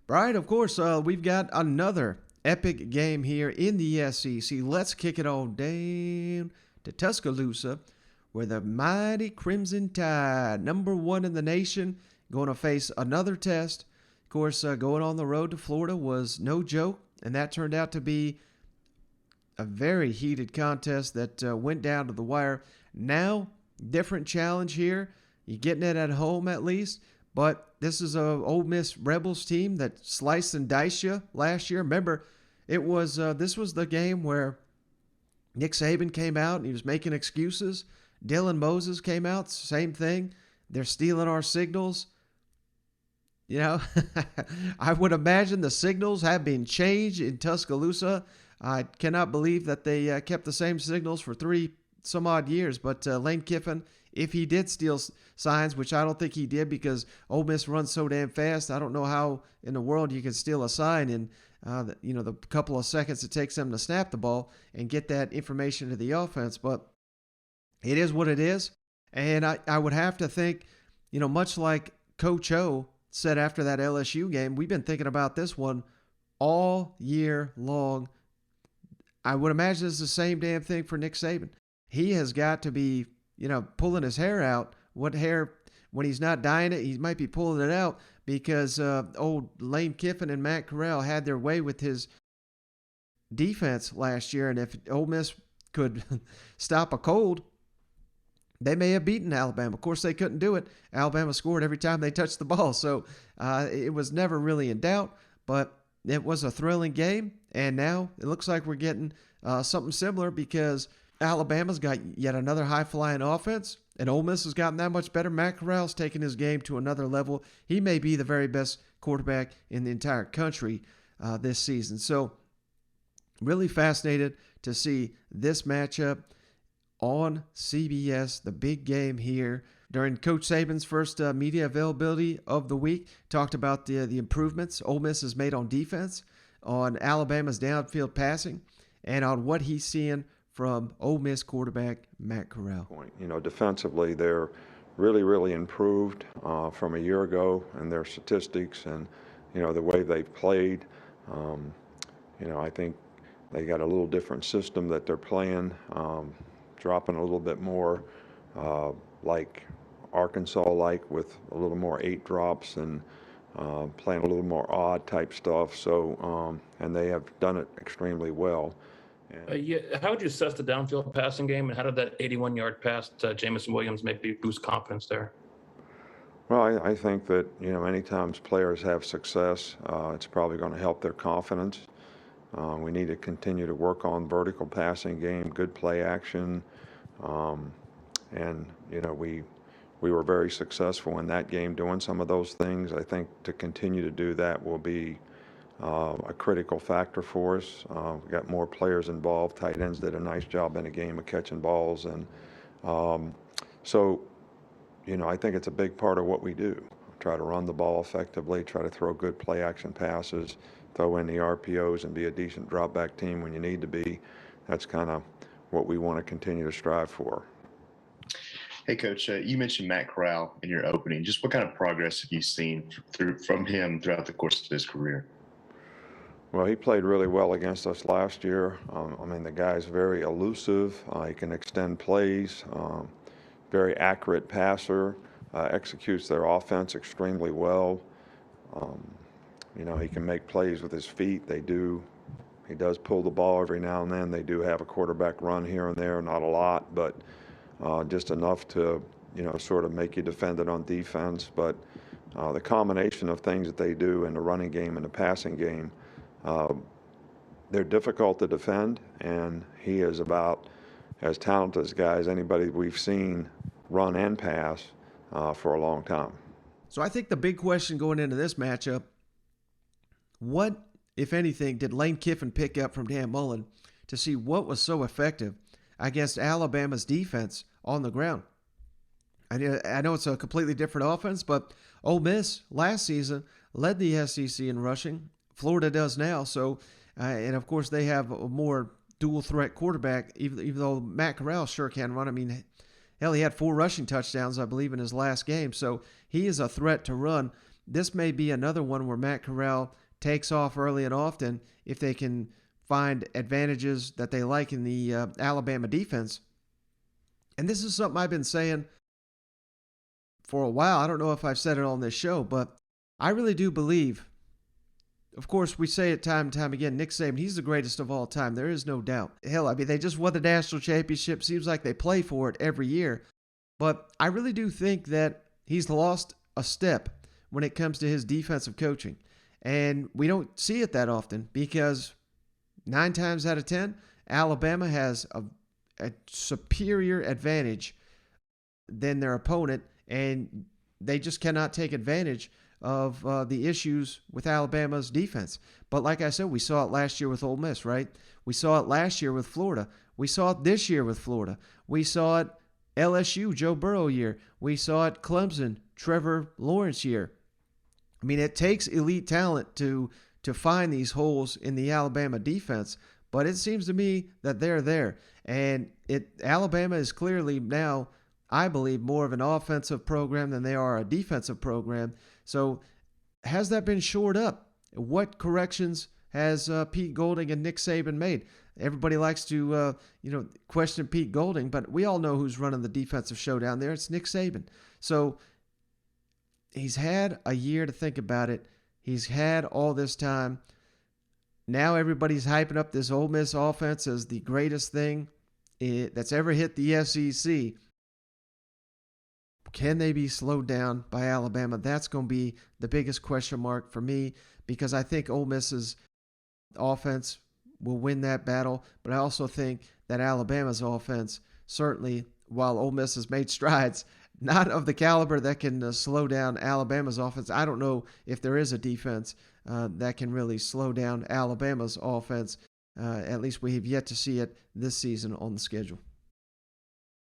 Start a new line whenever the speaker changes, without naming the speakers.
Brian, of course, we've got another epic game here in the SEC. Let's kick it on down to Tuscaloosa, where the mighty Crimson Tide, number one in the nation, going to face another test. Of course, going on the road to Florida was no joke, and that turned out to be a very heated contest that went down to the wire. Now, different challenge here. You're getting it at home at least. But this is a Ole Miss Rebels team that sliced and diced you last year. Remember, this was the game where Nick Saban came out and he was making excuses. Dylan Moses came out, same thing. They're stealing our signals. You know, I would imagine the signals have been changed in Tuscaloosa. I cannot believe that they kept the same signals for 3 some odd years. But Lane Kiffin, if he did steal signs, which I don't think he did because Ole Miss runs so damn fast, I don't know how in the world you could steal a sign in the couple of seconds it takes them to snap the ball and get that information to the offense. But it is what it is. And I would have to think, much like Coach O said after that LSU game, we've been thinking about this one all year long. I would imagine it's the same damn thing for Nick Saban. He has got to be pulling his hair out. What hair, when he's not dyeing it, he might be pulling it out because old Lane Kiffin and Matt Corral had their way with his defense last year. And if Ole Miss could stop a cold, they may have beaten Alabama. Of course, they couldn't do it. Alabama scored every time they touched the ball. So it was never really in doubt, but it was a thrilling game. And now it looks like we're getting something similar because Alabama's got yet another high-flying offense, and Ole Miss has gotten that much better. Matt Corral's taken his game to another level. He may be the very best quarterback in the entire country this season. So really fascinated to see this matchup on CBS, the big game here. During Coach Saban's first media availability of the week, talked about the improvements Ole Miss has made on defense, on Alabama's downfield passing, and on what he's seeing from Ole Miss quarterback Matt Corral.
Defensively, they're really, really improved from a year ago in their statistics and, the way they've played. I think they got a little different system that they're playing, dropping a little bit more like Arkansas, with a little more 8 drops and playing a little more odd type stuff. So, and they have done it extremely well.
How would you assess the downfield passing game, and how did that 81-yard pass to Jamison Williams maybe boost confidence there?
Well, I think that, many times players have success. It's probably going to help their confidence. We need to continue to work on vertical passing game, good play action. And, we were very successful in that game doing some of those things. I think to continue to do that will be a critical factor for us. We got more players involved. Tight ends did a nice job in the game of catching balls. And so, I think it's a big part of what we do. Try to run the ball effectively, try to throw good play action passes, throw in the RPOs and be a decent drop back team when you need to be. That's kind of what we want to continue to strive for.
Hey, Coach, you mentioned Matt Corral in your opening. Just what kind of progress have you seen from him throughout the course of his career?
Well, he played really well against us last year. The guy's very elusive. He can extend plays, very accurate passer, executes their offense extremely well. He can make plays with his feet. He does pull the ball every now and then. They do have a quarterback run here and there, not a lot, but just enough to, sort of make you defend it on defense. But the combination of things that they do in the running game and the passing game, they're difficult to defend, and he is about as talented a guy as anybody we've seen run and pass for a long time.
So I think the big question going into this matchup, what, if anything, did Lane Kiffin pick up from Dan Mullen to see what was so effective against Alabama's defense on the ground? I know it's a completely different offense, but Ole Miss last season led the SEC in rushing. Florida does now. So, and of course they have a more dual threat quarterback, even though Matt Corral sure can run. Hell, he had 4 rushing touchdowns, I believe, in his last game. So he is a threat to run. this may be another one where Matt Corral takes off early and often if they can find advantages that they like in the Alabama defense. And this is something I've been saying for a while. I don't know if I've said it on this show, but I really do believe, of course, we say it time and time again, Nick Saban, he's the greatest of all time. There is no doubt. Hell, I mean, they just won the national championship. Seems like they play for it every year. But I really do think that he's lost a step when it comes to his defensive coaching. And we don't see it that often because 9 times out of 10, Alabama has a superior advantage than their opponent, and they just cannot take advantage of the issues with Alabama's defense. But like I said, we saw it last year with Ole Miss, right? We saw it last year with Florida. We saw it this year with Florida. We saw it LSU, Joe Burrow year. We saw it Clemson, Trevor Lawrence year. I mean, it takes elite talent to find these holes in the Alabama defense, but it seems to me that they're there. And Alabama is clearly now, I believe, more of an offensive program than they are a defensive program. So has that been shored up? What corrections has Pete Golding and Nick Saban made? Everybody likes to question Pete Golding, but we all know who's running the defensive show down there. It's Nick Saban. So he's had a year to think about it. He's had all this time. Now everybody's hyping up this Ole Miss offense as the greatest thing that's ever hit the SEC. Can they be slowed down by Alabama? That's going to be the biggest question mark for me, because I think Ole Miss's offense will win that battle, but I also think that Alabama's offense, certainly, while Ole Miss has made strides, not of the caliber that can slow down Alabama's offense. I don't know if there is a defense that can really slow down Alabama's offense. At least we have yet to see it this season on the schedule.